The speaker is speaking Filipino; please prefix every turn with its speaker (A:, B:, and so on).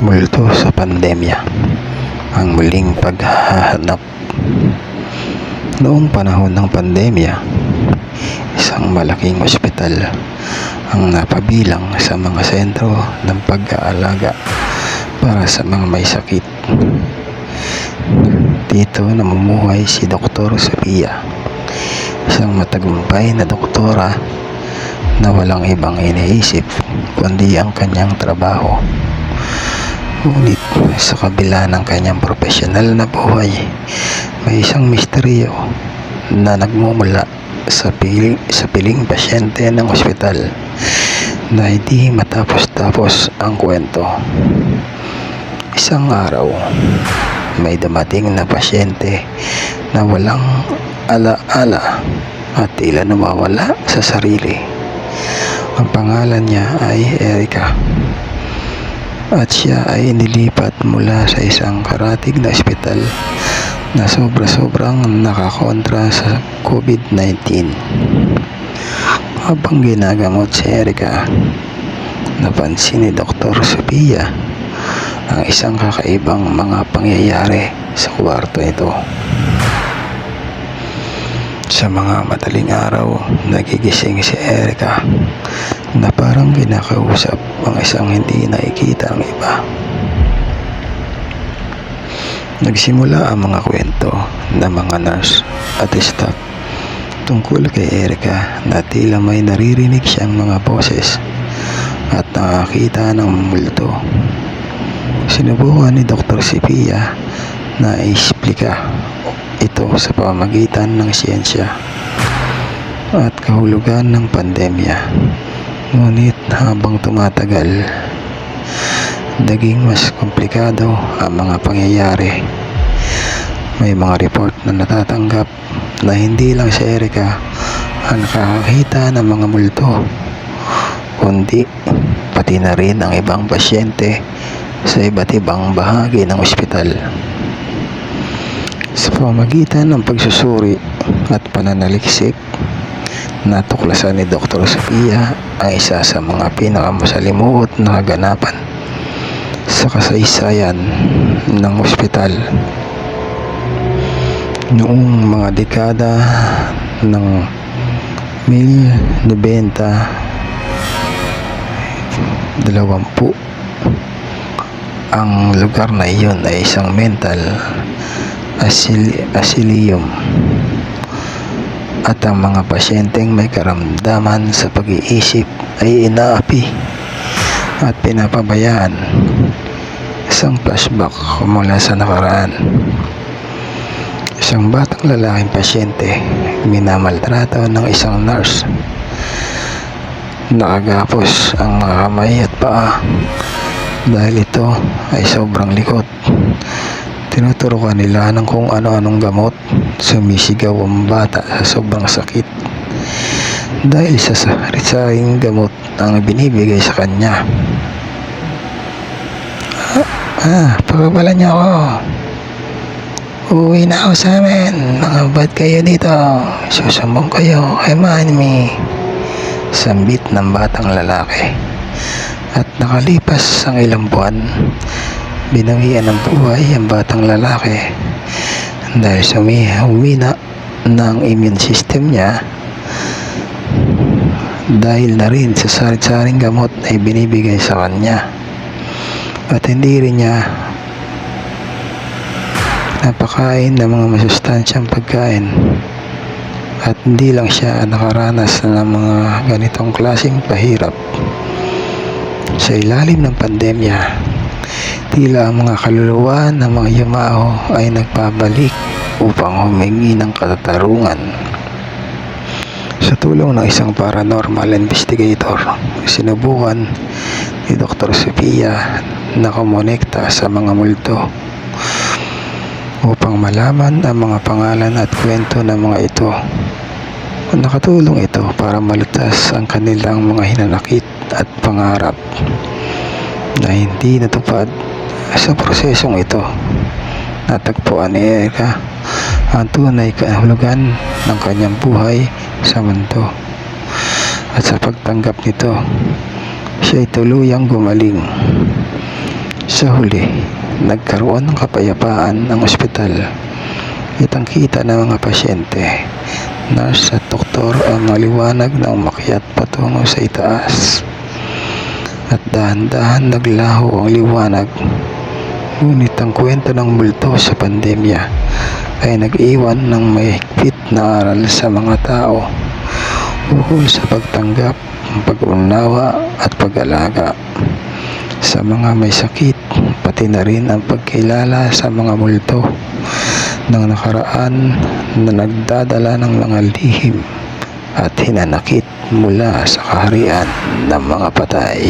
A: Multo sa pandemya, ang muling paghahanap. Noong panahon ng pandemya, isang malaking ospital ang napabilang sa mga sentro ng pag-aalaga para sa mga may sakit. Dito namumuhay si Dr. Sophia, isang matagumpay na doktora na walang ibang iniisip kundi ang kanyang trabaho. Ngunit sa kabila ng kanyang profesional na buhay, may isang misteryo na nagmumula sa piling pasyente ng ospital na hindi matapos-tapos ang kwento. Isang araw, may dumating na pasyente na walang ala-ala at tila nawawala sa sarili. Ang pangalan niya ay Erica at siya ay nilipat mula sa isang karatig na ospital na sobrang nakakontra sa COVID-19. Habang ginagamot si Erica, napansin ni Dr. Sophia ang isang kakaibang mga pangyayari sa kwarto ito. Sa mga madaling araw, nagigising si Erica na parang kinakausap ang isang hindi nakikita ang iba. Nagsimula ang mga kwento ng mga nurse at staff tungkol kay Erica na tila may naririnig siyang mga boses at nakakita ng multo. Sinubukan ni Dr. Sophia na i-explika ito sa pamamagitan ng siyensya at kahulugan ng pandemya. Ngunit habang tumatagal, naging mas komplikado ang mga pangyayari. May mga report na natatanggap na hindi lang si Erica ang nakakakita ng mga multo, kundi pati na rin ang ibang pasyente sa iba't ibang bahagi ng ospital. Sa pamamagitan ng pagsusuri at pananaliksik, natuklasan ni Dr. Sophia ang isa sa mga pinakamasalimuot na kaganapan sa kasaysayan ng ospital. Noong mga dekada ng 1920, ang lugar na iyon ay isang mental asylum at ang mga pasyenteng may karamdaman sa pag-iisip ay inaapi at pinapabayaan. Isang flashback mula sa nakaraan. Isang batang lalaking pasyente minamaltrato ng isang nurse. Nakagapos ang mga kamay at paa dahil ito ay sobrang likot. Tinuturukan nila ng kung ano-anong gamot. Sumisigaw ang bata sa sobrang sakit dahil sa sari-saring gamot ang binibigay sa kanya. Pagpapalan niyo ako. Uuwi na ako sa amin. Nakabad kayo dito. Susumbong kayo kay Manny. Sambit ng batang lalaki. At nakalipas ang ilang buwan, binawian ng buhay ang batang lalaki dahil humina ng immune system niya dahil na rin sa sari-saring gamot ay binibigay sa kanya at hindi rin niya napakain ng mga masustansyang pagkain at hindi lang siya nakaranas ng mga ganitong klaseng pahirap. Sa ilalim ng pandemya, tila ang mga kaluluwa ng mga yumao ay nagpabalik upang humingi ng katatarungan. Sa tulong ng isang paranormal investigator, sinubukan ni Dr. Sophia na kumonekta sa mga multo upang malaman ang mga pangalan at kwento ng mga ito. Nakatulong ito para malutas ang kanilang mga hinanakit at pangarap na hindi natupad. Sa prosesong ito, natagpuan ni Erica ang tunay kahulugan ng kanyang buhay sa mundo. At sa pagtanggap nito, siya ay tuluyang gumaling. Sa huli, nagkaroon ng kapayapaan ang ospital. Kitang-kita ng mga pasyente, nurse at doktor ang maliwanag na umakyat patungo sa itaas. At dahan-dahan naglaho ang liwanag. Ngunit ang kwento ng multo sa pandemya ay nag-iwan ng mahigpit na aral sa mga tao ukol sa pagtanggap, pag-unawa at pag-alaga sa mga may sakit, pati na rin ang pagkilala sa mga multo ng nakaraan na nagdadala ng mga lihim at hinanakit mula sa kaharian ng mga patay.